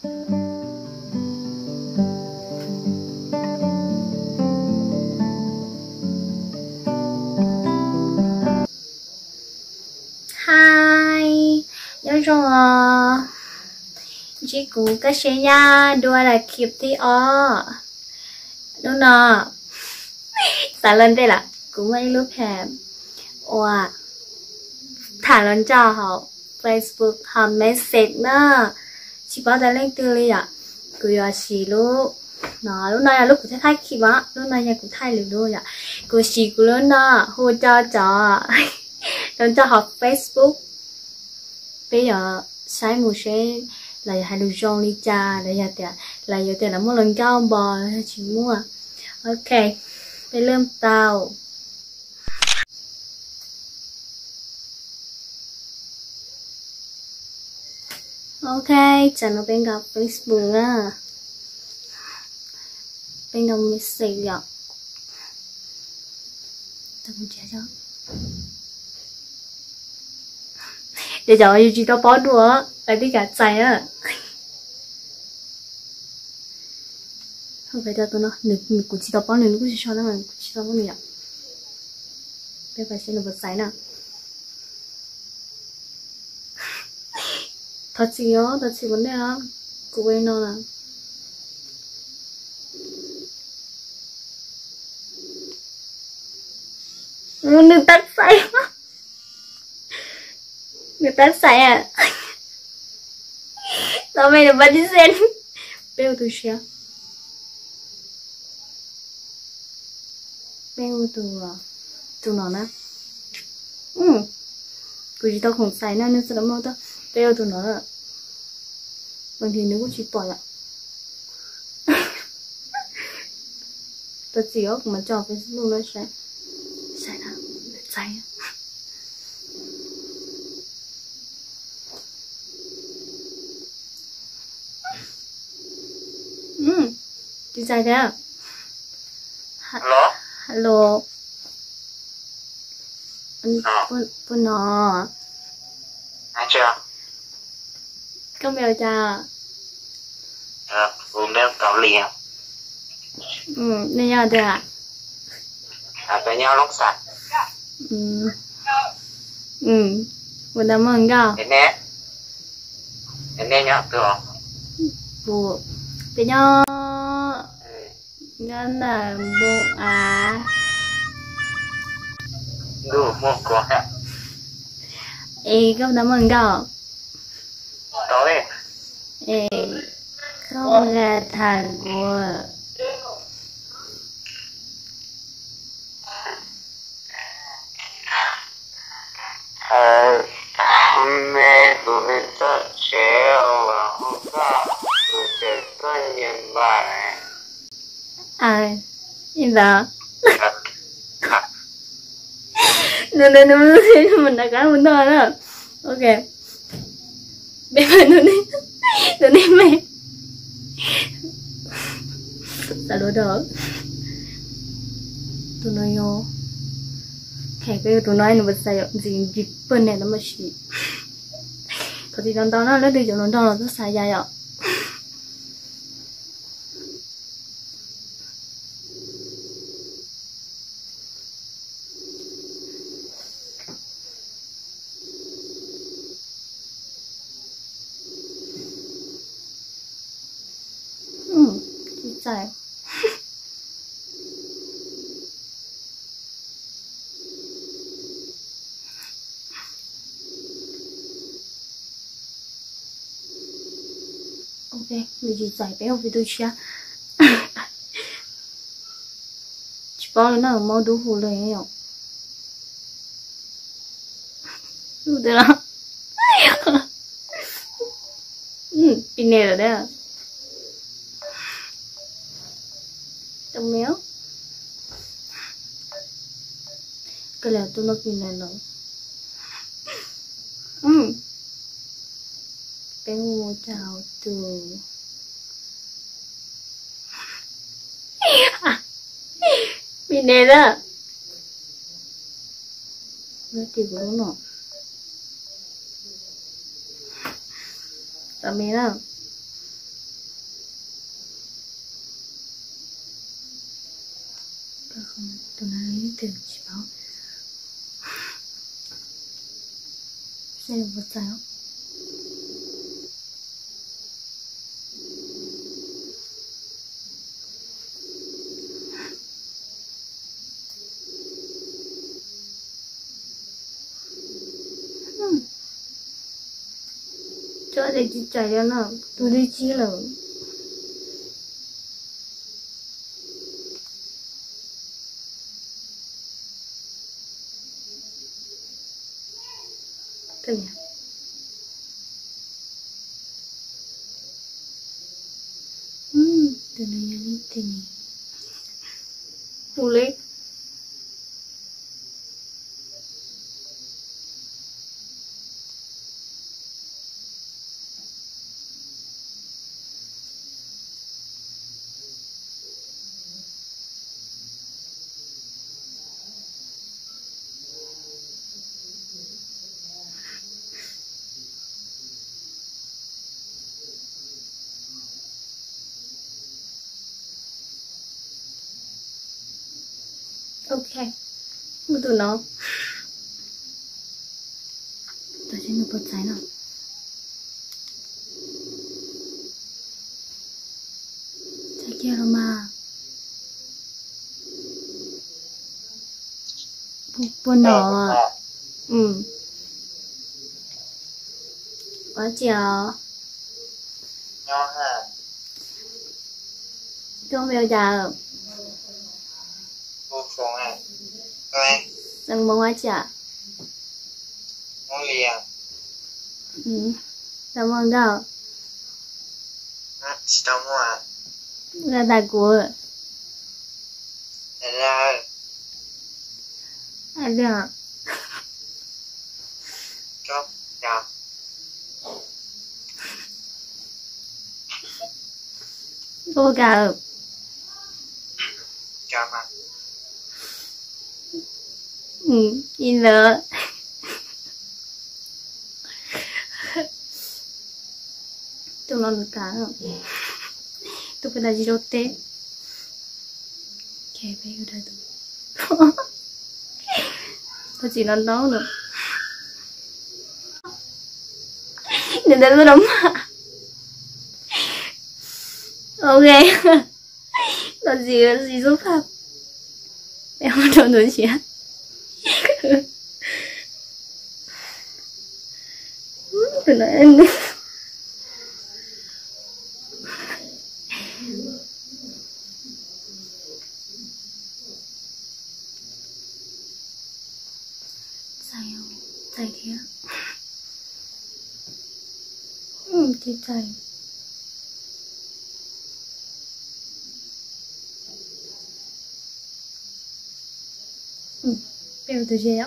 Hi, nhớ rồi. Chị cũng có xe nha, đua là kịp thì đúng nè. Xả lên đây là cũng mấy lúc hẹp. Wow, thả lên cho họ Facebook họ message nữa. Chị bảo ra lên từ đi ạ. Cứ giờ chị lúc nó lúc này là lúc của thay khi mà lúc này nhà cũng thay được luôn ạ. Cô chị cũng lớn nè, hô cho lên cho họ Facebook. Bây giờ sai một sẽ là hai đứa trong đi cha để là giờ tiền là một lần cao bò chị mua. Ok, bây lơm tao. Ok, chẳng nó bên gặp Facebook á. Bên gặp message ạ. Tao muốn chết cho. Để cho chị tao bỏ đùa, lại đi cả chạy á. Không phải cho tụi nó, nửa của chị tao bỏ nửa của chị cho nó mà chị tao bỏ nửa. Bây giờ sẽ được vật giải nào. Thật chị vấn đề á. Cô quên nó là. Đừng tắt say. Đừng tắt say à. Sao mày được bắt đi xem. Bêu tôi xíu. Bêu từ nó nè. Cô chỉ tao không say nè nên sẽ đóng mâu tao. Bêu từ nó là. Vâng thì nếu cô chỉ bỏ lại. Tao chỉ ốc mà cho Facebook nó sẽ. Say nào. Say á. Đi dài thế à? Hello? Hello. Bún nó. Ai chưa? Có mèo cha. Uống đeo cáo liền. Nên nhau thế à? Tới nhau lúc sạch. Bún đã mừng cao. Em nè nhá, được không? Bù. Bên nhau. Ngân là bụng à. Đủ một cuộc ạ. Ê, không đã mừng cao. Tối. Ê, không là thằng của. Mẹ tụi rất chéo và không có tụi trẻ có nhìn bài. Như đó. Nó mình đã có muốn thôi đó. Ok. Bây giờ nó đi mẹ. Sao đối đó. Tụi nó vô. Cái tụi nó nó bật xài gì bên này nó mà xì. Có gì tao nó lấy đi chỗ nó nó xài dài ạ. Dài. Ok, vì gì giải béo vì tôi chia. Chỉ bao lâu nào mau đủ hù lời ấy không? Đủ được không? Pin này rồi đấy à? Trong méo. Cái là tôi nó pin này rồi. Bé ngô chào từ. Pin này đó. Nó tìm của nó. Tao biết không? không, tụi nó lấy tiền chỉ báo. Xem được một trái không? Chỗ này chỉ chạy ra nó, tôi đi chi là cái gì? Từ này đi từ này. Boleh. Ok, một tụi nó tôi sẽ được bật trái nào. Trái kia rồi mà buồn nọ à. Quá chiều nho ha không bao giờ vô phòng à này đừng mong quá chả món liền cảm ơn đâu tao mua à là tài của ra anh được chóp chào vô cả chào mà nhìn lỡ tụi nó được cả rồi tụi cái gì đâu tê kẹp về cái đây tụi chỉ nó đó nữa để nó đúng ok là gì giúp pháp em không trộn được gì hết tụi nó ăn dài không dài thế thì dài Bèo từ dễ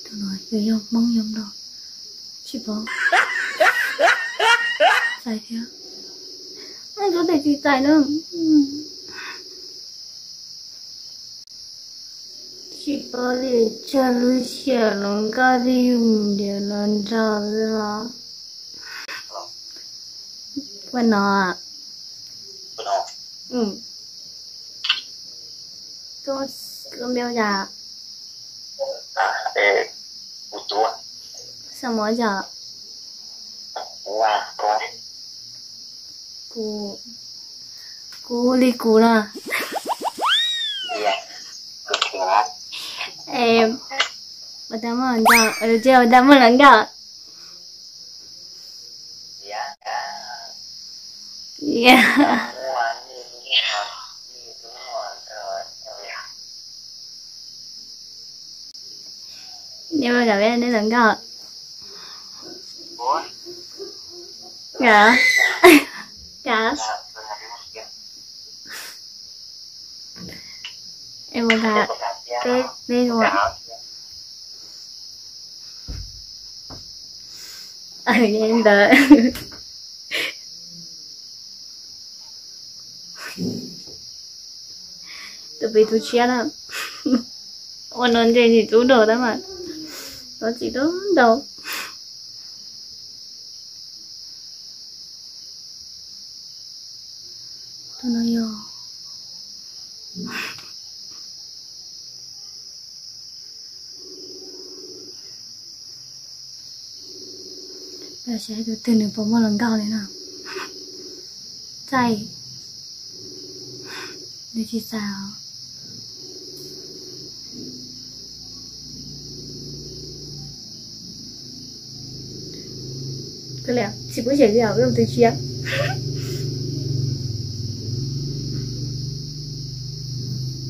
tôi nói người không mong nhầm đâu chị bỏ dài thế anh có thể thì dài nữa chị có thể chân xẻ lòng ca đi dùng để lần trò ra quên nó à có béo già butuh sao mới giờ wah kau cô đi cú là iya ketinggalan em pertama anda dia udah melanggar iya iya nhưng mà gặp em đến lần đó dạ dạ em muốn là cái đi rồi em đợi tụi bị tụi chia lắm Ôn ôn thì chú đồ đó mà. Nó chỉ đó đâu. Tôi nói vô. Bây giờ sẽ được tiền được một lần cao này nào. Chạy. Để chị sao? Cái lẽ chỉ có thể hiểu được từ chia.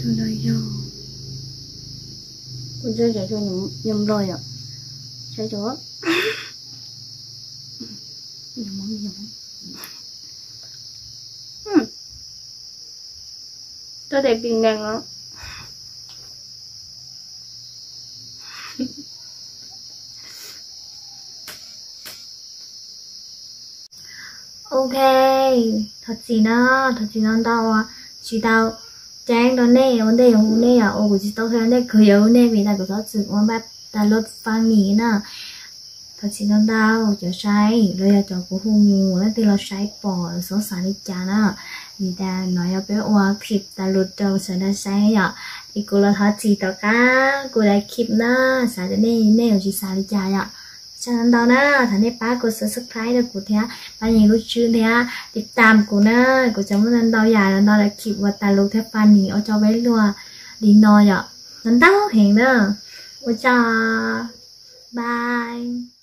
Tôi nói vô. Tôi chơi chạy cho nhầm rồi ạ. Chạy chỗ. Nhầm. Tôi thấy bình ngang đó. Ok, thật gì nó đâu à, chỉ tao trang đó nè, vấn đề hôm nay à, ô chỉ tao thấy đây cười ở đây vì là của tao chỉ muốn bắt ta lột phăng nhỉ nè, thật gì nó đâu, cho sai, rồi là cho của hùng mù, nó tên là sai bỏ, số sản đi chả nè, vì ta nói ở bên ngoài clip ta lột đầu sẽ là sai à, thì cô là thật gì tao cả, cô lại clip nè, sản đến đây nè, chỉ sản đi chả à. Chẳng đâu na, thằng này ba cô subscribe được của thế, ba nhìn lúc chưa thế, tiếp tam của na, của chồng nó đâu dài nó đâu là kịp và tài lúc thế fan nhỉ ở cho bé luôn, đi nói ạ, nó đâu hẹn nữa, ôi cha, bye.